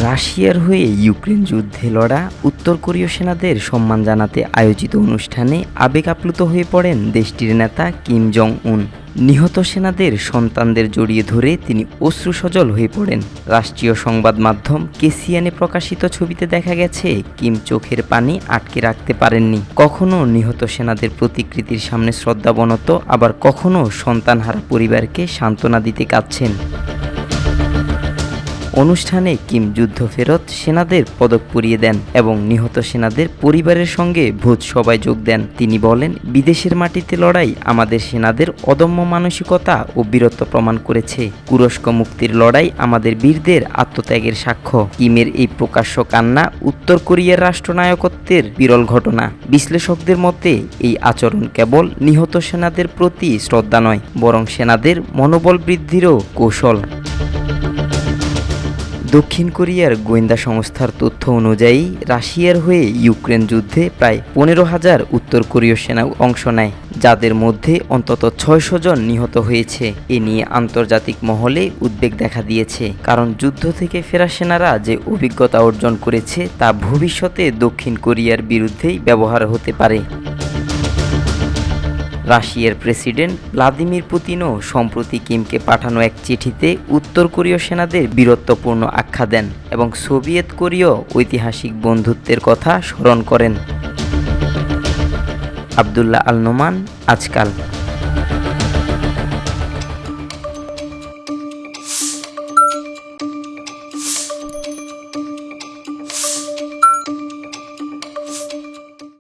রাশিয়ার হয়ে ইউক্রেন যুদ্ধে লড়া উত্তর কোরীয় সেনাদের সম্মান জানাতে আয়োজিত অনুষ্ঠানে আবেগ আপ্লুত হয়ে পড়েন দেশটির নেতা কিম জং উন। নিহত সেনাদের সন্তানদের জড়িয়ে ধরে তিনি অশ্রুসজল হয়ে পড়েন। রাষ্ট্রীয় সংবাদ মাধ্যম কেসিএনে প্রকাশিত ছবিতে দেখা গেছে কিম চোখের পানি আটকে রাখতে পারেননি। কখনো নিহত সেনাদের প্রতিকৃতির সামনে শ্রদ্ধাবনত, আবার কখনো সন্তানহারা পরিবারকে সান্ত্বনা দিতে কাঁদছেন। অনুষ্ঠানে কিম যুদ্ধফেরত সেনাদের পদক পরিয়ে দেন এবং নিহত সেনাদের পরিবারের সঙ্গে ভোজ সভায় যোগ দেন। তিনি বলেন, বিদেশের মাটিতে লড়াই আমাদের সেনাদের অদম্য মানসিকতা ও বীরত্ব প্রমাণ করেছে। কুরস্ক মুক্তির লড়াই আমাদের বীরদের আত্মত্যাগের সাক্ষ্য। কিমের এই প্রকাশ্য কান্না উত্তর কোরিয়ার রাষ্ট্রনায়কত্বের বিরল ঘটনা। বিশ্লেষকদের মতে এই আচরণ কেবল নিহত সেনাদের প্রতি শ্রদ্ধা নয়, বরং সেনাদের মনোবল বৃদ্ধিরও কৌশল। দক্ষিণ কোরিয়ার গোয়েন্দা সংস্থার তথ্য অনুযায়ী রাশিয়ার হয়ে ইউক্রেন যুদ্ধে প্রায় 15,000 উত্তর কোরীয় সেনা অংশ নেয়, যাদের মধ্যে অন্তত 600 জন নিহত হয়েছে। এ নিয়ে আন্তর্জাতিক মহলে উদ্বেগ দেখা দিয়েছে, কারণ যুদ্ধ থেকে ফেরা সেনারা যে অভিজ্ঞতা অর্জন করেছে তা ভবিষ্যতে দক্ষিণ কোরিয়ার বিরুদ্ধেই ব্যবহার হতে পারে। রাশিয়ার প্রেসিডেন্ট ভ্লাদিমির পুতিনও সম্প্রতি কিমকে পাঠানো এক চিঠিতে উত্তর কোরীয় সেনাদের বীরত্বপূর্ণ আখ্যা দেন এবং সোভিয়েত কোরীয় ঐতিহাসিক বন্ধুত্বের কথা স্মরণ করেন। আব্দুল্লাহ আল নোমান, আজকাল।